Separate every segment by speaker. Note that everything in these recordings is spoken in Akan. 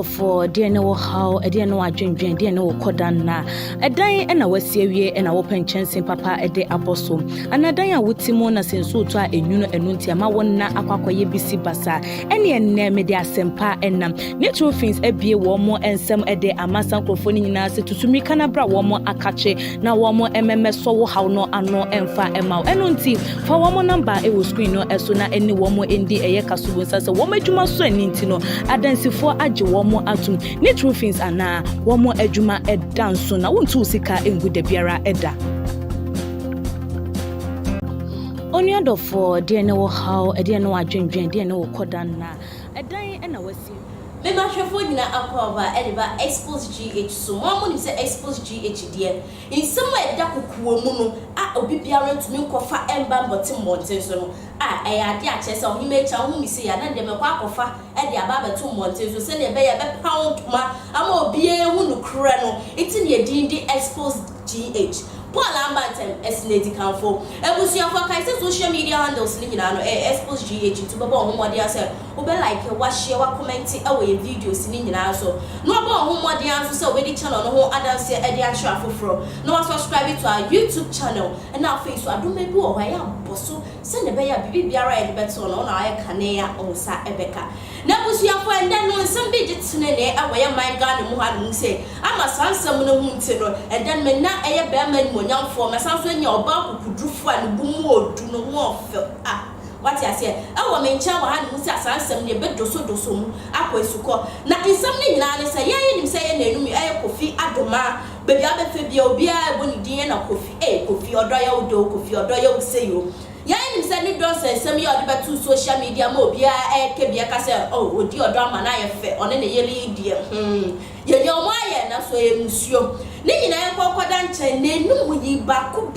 Speaker 1: for dear no how a dear no adwin dear no kodan na a dan and a wasie and a open chance in papa a day apostle and a dan wutimo na sensu to a enuno enuntia ma wonna akwakoye bisi basa any and media sempa enam natural things e bie wo mo ensem e de amasa krofoni nyina se tutumi kana bra wo mo akache na wo mo mms so wo how no ano emfa ema enunti fa wo mo number e wo screen no eso na eni wo mo endi eye kasubo nsa se wo madwuma so aninti no adansifo age wo mo atum natural things ana wo mo adwuma edanso na wontu sika engude biara eda oniado for dear no how a dear no adwin dear no kodan na edan e na wasi
Speaker 2: me ma hwefo nyina akwa ediba Xposed GH so mo ni se Xposed GH dear in some way da kokuo mu no a obi biara ntumi nkofa emba mbotem monten so no a ade a chese o hime cha hu mi se ya na de me kwa akofa e de aba betum monten so se ne be ya be pound ma ama obi ehu no kure no iti ne di Xposed GH Paul Ambantem esnedi kanfo ebusuafo kai se social media handles ni nyina no Xposed GH to baba ohomode ase obe like wa share wa comment e videos ni nyina so no baba ohomode anso se we channel no ho adanse e de atwa afoforo no subscribe to our YouTube channel and now face Adoma bi o ya boso se ne be ya bibi biara e de beto no na ya kane ya onsa ebeka na ebusuafo enda no nsem bi gitene ne awaya my God mu ha no se ama sansam no hu nti no enda me na eye be ma nyamfo mesanso nya oba kukudrufo a ne bumu odu no ho ofe what you say awo me ncha wa han musi asansam ne bedoso mu akwesuko na nsam ne nyina ne say ye nim say ye na enum Kofi Adoma bebi abefe bia obi a ebo ni din na Kofi Kofi odoya udo Kofi odoya useyo ya nim say ne don say nsam ye odi betu social media ma obi a kebia ka say odi odo ama na ye fe one ne yeli die ye nyomo aye na so e musuo ni nyina ekokoda nche na enum yi baku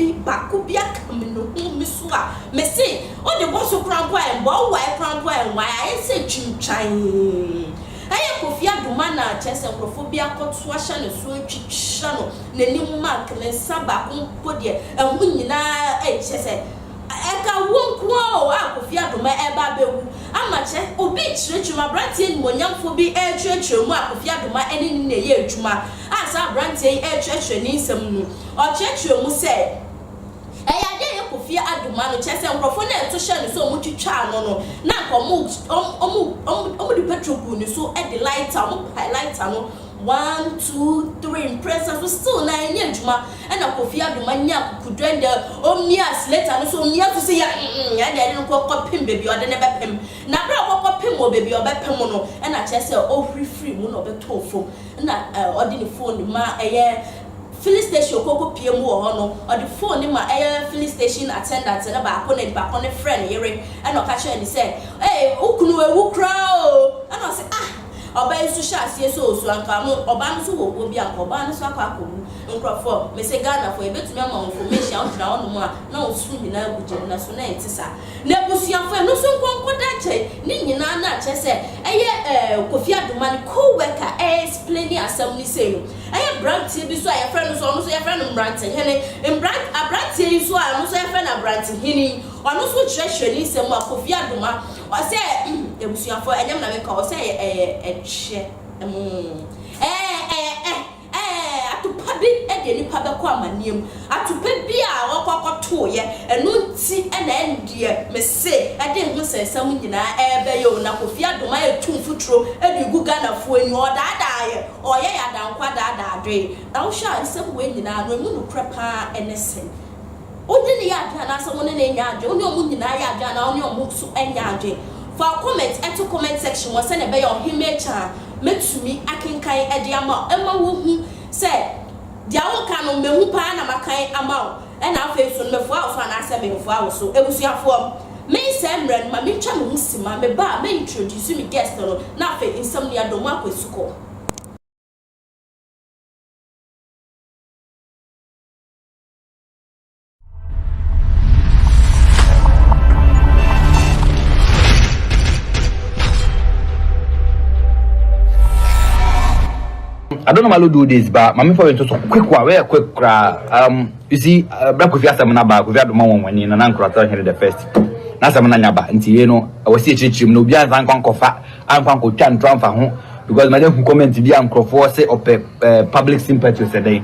Speaker 2: bi akamno miso a mesi o de boso krampo en bo wa krampo en wa aye se twintwan aye Kofi Adoma na chese nkrofobia akoto ahya ne so twitwa no nanim mark ne saba konpo de ehu nyina chese eka wonko a Kofi Adoma eba bewu amache obi chirechuma brantie ni monyamfo bi chirechuma a Kofi Adoma eni ne ye adwuma asa brantie chirechwe ni nsam nu o chirechwe mu se eya de Kofi Adoma no chese nkrofo na eto hye ne so mu twitwa no na omu di petrol bu ni so e de lighter omu lighter no 1 2 3 press so still na enye adwuma and Kofi Adoma nya kudwenda omnias later no so omnia to say ya de no kokopim baby o de ne bepem na bra kokopim o baby o bepem no and na chese o free mu no beto fom na o de ne phone ma eye filling station koko pm wo ho no o de phone ma eye filling station attendant na ba ko ne friend yere and o ka che ni say ukunu ewu kra o and o say oba social asie so anka mo oba no so wo obi anka oba no so akwakomu nkrofo me se Ghana for ebetumi ama information on tira onu a na osu nyina aguje na so na entisa na busuafo no so nkonkoda che ni nyina na che se eye Kofi Adoma ni co-worker explain asam ni say no eye brand bi so aye friend so no so ye friend brand hene brand yi so a no so ye friend brand hini ono so chehwe ni sem a Kofi Adoma o se ebusuafo enyam na me ka o se ehwe atupa bi ede nipa be kwa maniem atupa bi a wokokoto ye enu nti na endie me se ade hu sesam nyina ebe yo na Kofi Adoma etumfuturo edi Ghana fo ani odada ye oye ya dankwa dada adwe na wo sha nsem we nyina no emu no krepa enesen odi ne ya na so ne nya adwe oni omu nyina ya adwe na oni omu so enya adwe for comment section was send be your himecha metumi akenkan ede ama wo hu se dia wo ka no mehu pa na makan ama e na afa so mefu aso na ase mefu aso ebusuafo me se mren ma me twa me husima me ba me introduce me guest no na afa insam ni Adoma akwesuko
Speaker 3: I don't normally do this, but my for into some quick one, very quick cry. You see, Black Kofi Adoma ba Kofi Adoma when in an anchor here the first. Na sama na nyaba nti ye no I was see chim no bia zan kwan kofa an kwan ko twa ntran fa ho because my who comment be am crofo say of public sympathy today.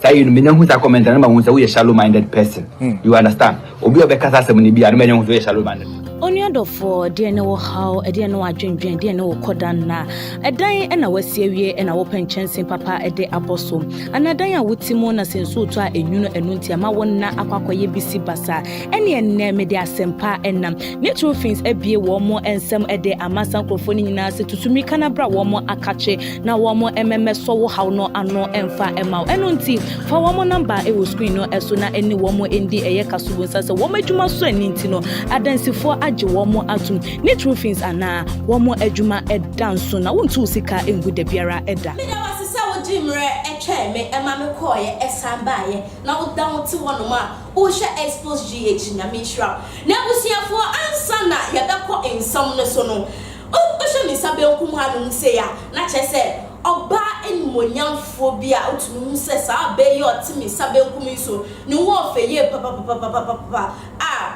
Speaker 3: Say you know who's a comment and who say we a shallow minded person. You understand? Obi obekasa semni bi and who say shallow minded.
Speaker 1: Only for dear no how a dear no adwendwen dear no kodana a dying and a wasie and a open chance in papa a day apostle and a dying with Simona since so to a nuno and nuntia ma one na aqua bisi basa any and name media sempa and natural things a be one more and some a day a mass uncle in us to me canabra one more a catche now one more MMS so how no and no and far and mouth and unti for one more number it will screen no as soon as any one more in the air castle as a woman to my son intino I dance for one more atum natural things ana one more ejuma ed dance na won't sika engu de biara eda
Speaker 2: me da wase se wo jimre etwe me ema me koye esamba ye na wo down ti wono ma wo hwe Xposed GH na me hra na busiafo ansa na ye bekọ ensam no so no o hwe me sabe nkum ha no se ya na che se oba enmonyamfo bia otunu se sa be ye otimi sabe nkum so ni wo fe ye papa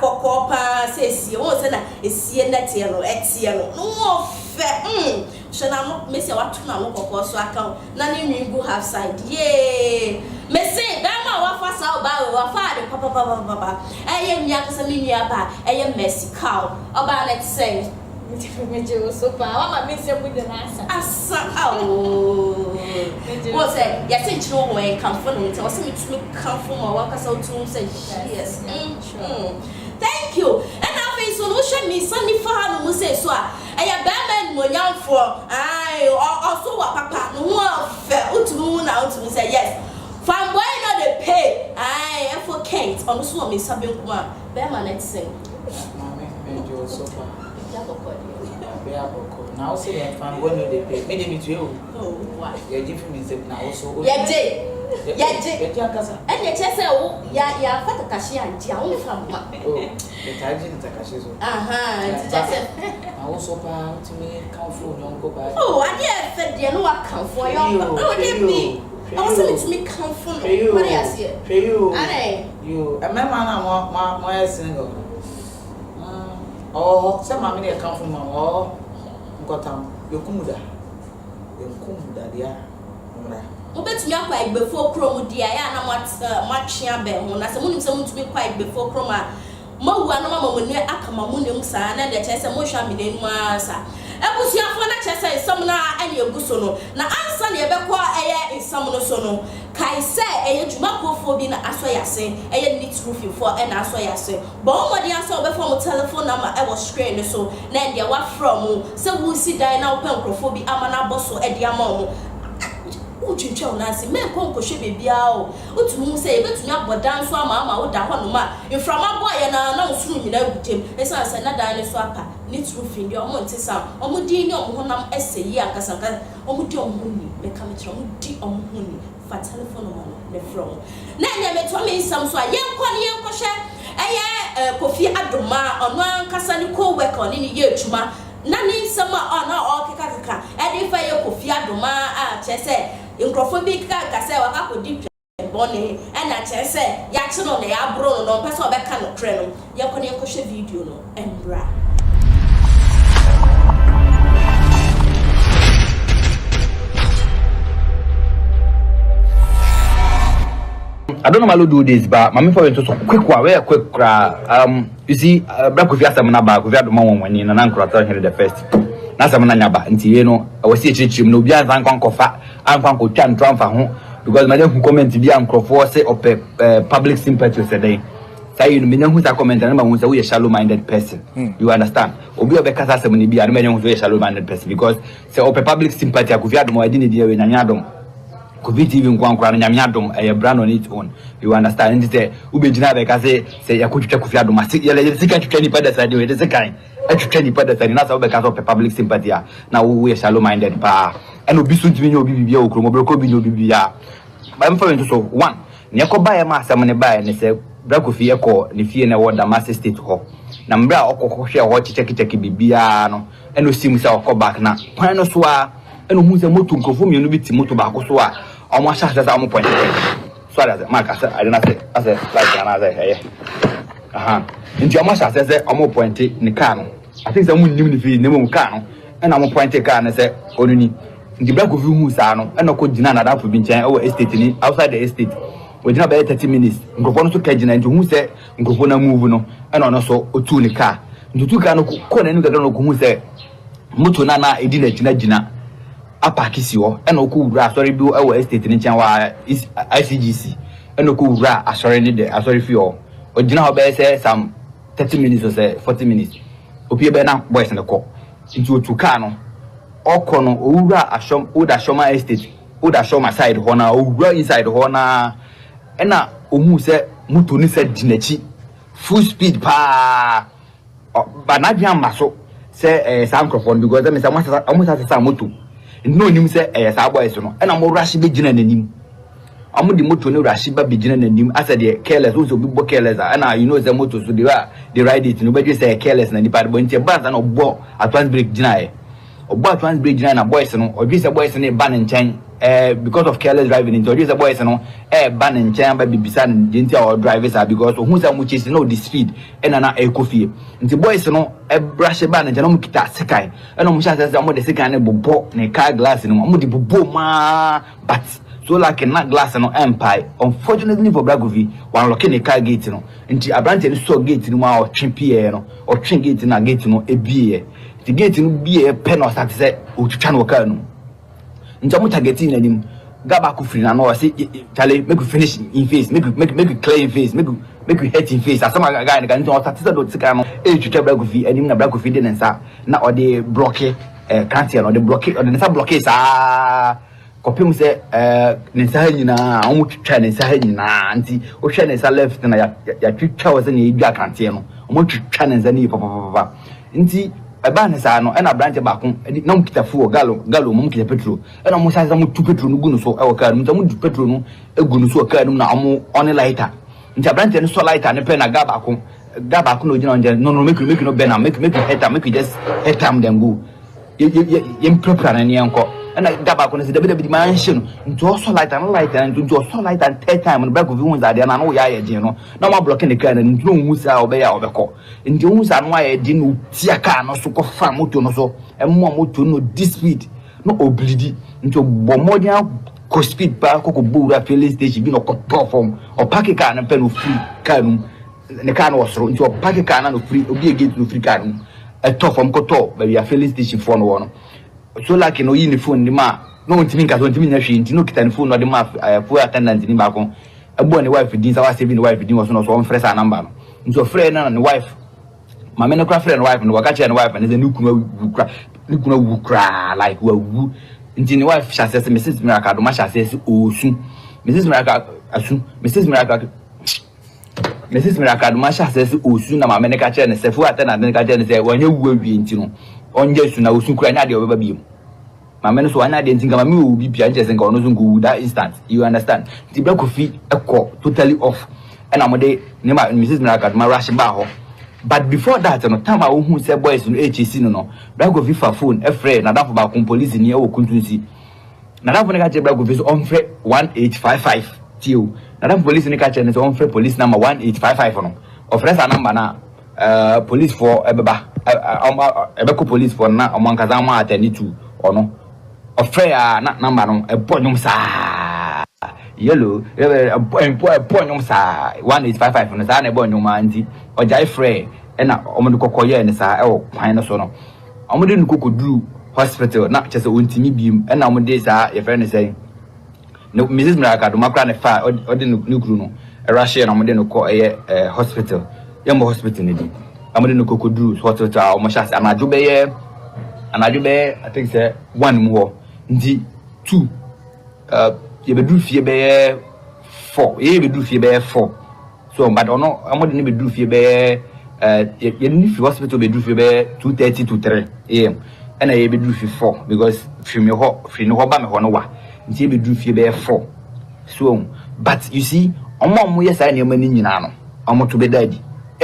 Speaker 2: kokopa sesi o se na esie netie no etie no no fe so na mo me se watu na mo kokko so aka na ni nwi half side ye me se ba ma wa fa sa ba wa fa de papa eye nwi aka mi nwi aba eye Mexico oba let say meje so pa wa ma me se bu de na asa what say ya se chiro ho e kan fo no nti o se me tumi kan fo ma wa ka sa otu say yes thank you and now face solution me sunny for no say so aya ba man monyamfo ai also wa papa no ho fe otu na otu say yes from why not they pay ai for Kate on so me sabe nkuma be ma let sing mama me so far now say that fan when they pay me dey to you oh why you give me say now also yeah day and you say ya fata kashi anti a won from ma oh the taji na kashi so it just na also pa to me come for no go back oh I dey fed dey no wa come for your oh dey be I was to me come for what I see you you a man my single oh say mama dey come for mama oh ngotam yokumuda dia obetumi akwa igbefo krom dia ya na matwea be ho na se munim se mutumi kwa igbefo krom a mawua na mama mone akama munim sa na de chese mo hwa me nenu asa ebusuafo na chese nsam na ane eguso no na ansa na yebekọ eye nsam no so no kai se eye djuma kofo bi na aso yase eye nit roofing na aso yase bo mo dia so obefo mo telephone number e wo screen no so na dia wa from se wo si dan na open krofo bi amana boso e dia ma mo uchincha unasi me konko hwe bebia o otumu se ebetumi abodan so ama wo da ho no ma inframa boy na usuru nyina gutem esa se na dan so apa nit roofing dia omo ntisa omo di ni omo honam eseyi akasanka omo di omo ni me kamitra omo di omo ni fa telephone no ne from na nya me to me sam so yenkọ hwe eye Kofi Adoma ono ankasa ni ko work on ni ye adwuma na ni sama ona o keka e dey fa ye Kofi Adoma a chese inkrofobik ka say waka ko di bone e na chese ya chi no na ya bro no pese obeka no kre no ye ko ne ko hwe video no embra
Speaker 3: I don't normally do this, but my for so quick one, very quick. You see, Black Kofi Asam na Kofi Adoma when in an anchor here the first. Na some na nyaba nti we no I was see chim no bia zan kwan kofa an kwan ko twa ntramfa ho because my who comment bia ankrofo say of public sympathy today. Say you know who's a comment and who say we a shallow minded person. You understand? Obi obekasa sem ni bia no who a shallow minded person because say of public sympathy Kofi Adoma dey dey we nyanyadom. Kofi TV nkwankwa na nyanyadom e brand on its own. You understand? Ndi say ubegina be ka say yakotwa Kofi Adoma say yele sika twetwa ni pada side we dey say kan atwetwa ni pada side na say obekasa of public sympathy na we shallow minded pa and obi so ntimi obi bibia okromo broko bi no bibia ba mfa wento so one ne yakoba ya ma asam ne ba ne say Kofi eko ne fie na woda master state ho na mbra okokohwe ho chechekecheke bibia no eno sim say okoback na kwan no so a eno hu say moto nkofo mienu bi ti moto ba ko so a omo ahya say omo point so that mark I don't say as a like another here nti omo ahya say omo point ni car no I think say omo nim ni fi ne mo car no and omo point car na say onuni the black Kofi hu saa no e no ko gina na dafo bi nchen e estate ni outside the estate we gina by 30 minutes nkrofo no so ka gina nti hu se nkrofo na move no e no so otu ni car ntutu car no ko na ni gaga no ko hu se moto na edi na gina apakisi ho e no ko wura asori bi e estate ni nchen wa ICGC e no ko wura asori ni de asori fi ho o gina ho be say some 30 minutes or say 40 minutes opie be na boys na ko nti otu car no okono owura ashom oda shoma estate oda shoma side ho na owura inside ho na na ohu se moto ni se dinachi full speed pa ba na dwan maso se some microphone because them say almost say moto no nim se sa boys no na mo rush be gina nanim amu di moto no rush ba be gina nanim asa de careless so be bo careless na you know the moto so they ride it no be say careless na ni pa bo ntia ba na obo advance brake gina obo trans bridge na boys no odwise boys no ban nchen because of careless driving into odwise boys no ban nchen ba bibisa nti our drivers are because who say mu chase no the speed na Kofi nti boys no brush ban nchen no mu kita sekai na mu sha say mo the sekai na bobo na car glass no mo di bobo ma but so like na glass no empire unfortunately for Kofi one lock in car gate no nti abrante no so gate no ma o twen pie no o twen gate na gate no ebie the gate no be a pen or start say o twitwa no ka no nja mo targeting na nim gaba ku free na no say chale make you finish in face make you clear in face make you hit in face asama guy na kan start say do sika no e twitwa Kofi anim na Kofi de nsa na o de block can't no de block o de nsa block sa kopim say nsa nyina o mo twitwa nsa nyina nti o hwe nsa left na ya twitwa o say na edwa can't no o mo twitwa nsa ni papa nti eba ne sa no na branch ba ko na mkita fu galo mo mkita petrol na mo sa mo tu petrol no gunu so e waka no mo du petrol no egunu so waka no na mo on lighter nti branch no so lighter ne pe na ga ba ko no gina onje no make no be na make header make just head time dem go ye prepare na ne enko na ga ba ko no se dabi mansion nti o so lighter nti o so lighter third time no back of you that na no ya ye je no na mo block the car na nti no hu sa obe ya obeko nti hu sa no ya di no tia car no so ko fa moto no so emmo moto no this speed no oblidi nti bo modern ko speed pa ko bura filling station bi no ko perform o park car na pe no free car no ne car no so nti o park car na no free obi gate no free car no e to form ko to ba ya filling station for no no so like no yi ni phone ni ma no ntimi nka so ntimi nya hwe nti no kita ni phone no de ma full attendant ni ba ko ebo ni wife din sa wa save ni wife din so no so on fresh a number no nti o frɛ na ni wife ma me no kra frɛ ni wife no waka che ni wife na ze ni kunu wukra like wu nti ni wife sha say Mrs. Miracle Adoma sha say osu Mrs. Miracle asu Mrs. Miracle Adoma sha say osu na ma me ne ka che ni se full attendant ni ka che ni se wanya wu awie nti no onje su na osu kura nya de obeba biem mama no so anya de ntinga mama o bi bia nje senga ono so go that instant you understand the black Kofi eko totally off and amode ne ma Mrs. Miracle Adoma rush ba ho but before that no time a wo hu say boys no HC no black Kofi fa phone e frɛ na dafo ba kon police ni e wo kuntunsi na dafo ne ka che black Kofi so on frɛ 1855 tio na dafo police ni ka che ne so on frɛ police number 1855 no of frɛ sa number na police for ebeba ebeko police for na omankaza ma atani tu ono ofreya na number no ebonyum sa yellow ebonyum sa 1855 no sa na ebonyum anti ojai frey na omodu kokoye ne sa ewo kwan no so no omodu nkokoduru hospital na chese ontimi biem na omodu sa ye frey ne say no Mrs. Miracle Adoma kra ne fa odi ne kuru no erahye na omodu no ko hospital yambo hospital ne di amade no kokoduru hospital o mo sha anadwo be I think say one more ndi 2 ye beduru fie be 4 ye beduru fie be 4 so but ono amade ne beduru fie be ye ni fi hospital beduru fie be 2:30 to 3 am and ye beduru fie 4 because fi no ho ba me ho no wa ndi ye beduru fie be 4 so but you see omo yes I na mani nyina no omo to be daddy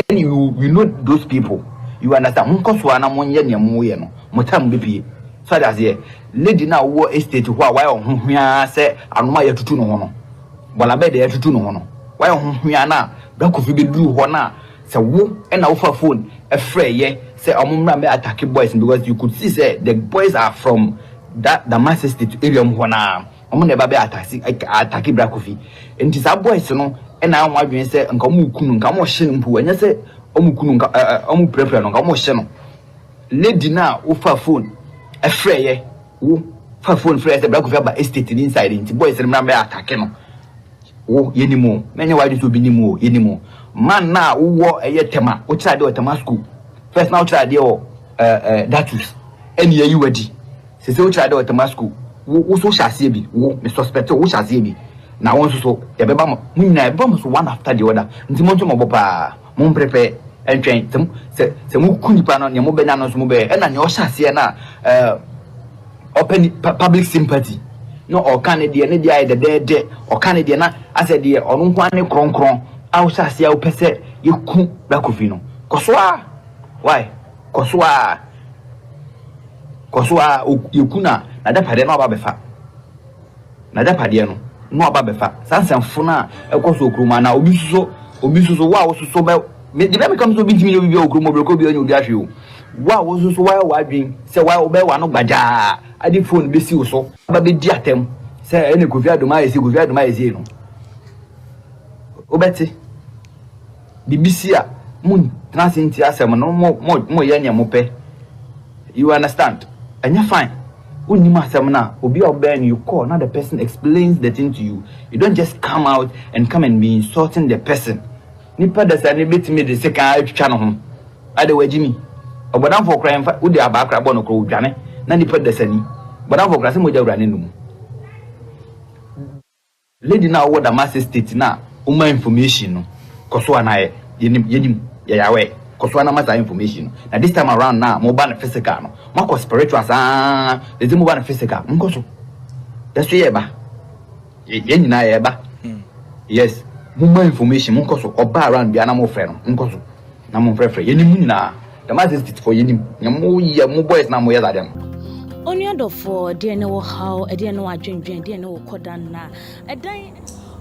Speaker 3: and you know those people you understand nkoso ana monye ne moye no motam bepie so that's here lady na wo estate ho a why ohhua se anoma ya tutu no ho no bola be de ya tutu no ho no why ohhua na Black Kofi be duru ho na se wo na wo fa phone e frɛ ye se omumra me attack boys because you could see say the boys are from that the master state area mhona omo na be ataki bra Kofi enti sa boys no na am adwen se nka omo kunu nka mo hye mpu anya se omo kunu nka omo prepare no nka mo hye no lady na wo fa phone e frɛ ye wo fa phone frɛ se bra Kofi aba estate ni inside enti boys no be ataki no wo yenimo menye wadi so bi nimo yenimo man na wo eye tema wo kira de o tema school first now kira de o datus eni yi wadi se wo kira de o tema school wo so hyase bi wo me suspect wo hyase bi na won so ye beba mo nyina ye beba mo so one after the other nti mo ntomo bopa mo prepare entwen se mo kunipa no ne mo benya no so mo be na ne o hyase na open public sympathy no o kan de ne dia de o kan de na ase de onu nko ane kronkron a wo hyase a wo pese ye ku bra Kofi no kosoa why kosoa ye ku na da pade no aba befa na da pade no aba befa sansanfo na ekoso okruma na obi suso wa wo suso be me de be kam so bi timi obi okruma obi ko bi onyu dia hwe o wa wo suso wa adwin se wa obe wa no gbaja adi phone be si wo so aba be di atem se ene Kofi Adoma esi no obeti BBC a mun transinti asem no mo ye nya mo pe you understand anya fine unima asem na obi oben you call now the person explains the thing to you. You don't just come out and come and be insulting the person. Nipa da sa ne betimi de seka atwa no ho ade wagimi obodan for crime fa udi abakra bo no kro dwane na nipa da sani bodan for crime se moja urane num lady na wo da master state na uma information no koso anaye yenim yawe koso na master information na this time around na mo ba na physical no mo ko spiritual sa the mo ba na physical nkoso that's ye ba ye nyina ye ba yes more information nkoso oba around bia na mo frɛ no nkoso na mo frɛ yenim nyina the master state for yenim mo boys na mo ye zadem
Speaker 1: Onyado for dear no how a dear no adwendwen dear no kodan na edan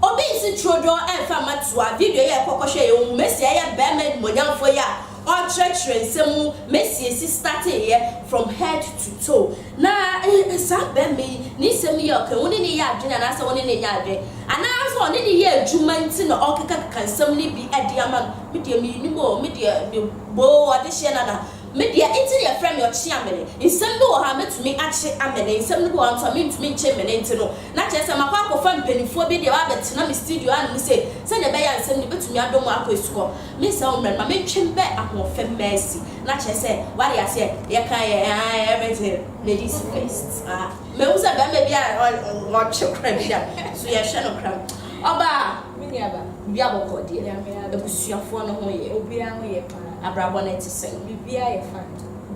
Speaker 2: obi isi trodo e fa matua video ye kokoshe ye Messi ye be me monyamfo ya on church nsemu Messi si start here from head to toe na sa be me ni semu ye okay woni ni ya adwena na sa woni ni ya adwe ana so oni ni ye adwuma nti na okeka kansam ni bi ade ama me de mi ni bo me de bo ade hye na media enti your friend your chi amene insem do ha metumi ache amene insem do ha ntwa mentumi nche mene enti no na chese makwa akofa mpanifo bi de wa betina me studio an mu se ne be ya nsem ne betumi adom akọ esuko me se o mre ma mentwembe ahofe Messi na chese wari ase ye kan ye everything ladies first me usa be me bia o chekra bia so ye hye no kram oba me aba bia boko de ebusuafo no ho ye obi an ho ye pa abrabo na ti sen bibia ye fan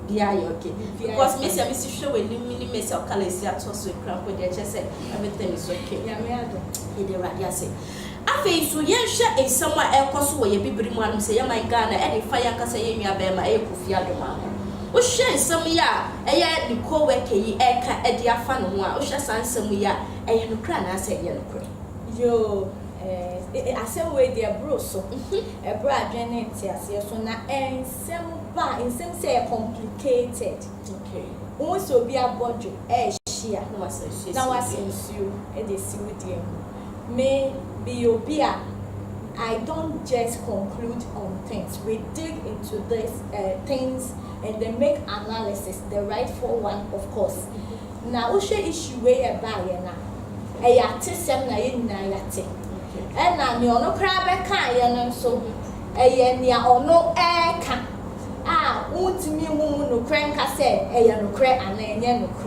Speaker 2: bia ye okay because me say me si hwe we ni me say okala si atoso ekran ko de chese everything is okay ya me ado e de radia say afi so ye hwe ensam a ekoso wo ye bibiri mu anum say ye my Ghana e de fire kasa ye nua be ma e Kofi Adoma o hwe ensam ya e ye ni ko work yi e ka e de afa no ho a o hwe sansam ya e ye no kra na say ye no kra yo asem we dey bro so e bro adwene ti ase so na ensem say complicated okay won so bi abojo share na was ensure e dey see with them me be obia I don't just conclude on things. We dig into this things and then make analysis, the rightful one, of course. Now, we issue way about na ayate na ye na yate. And na me ono kra be kan ye no so eye nia ono ka untimi hu no kra nka se eye no kra ana enye no kra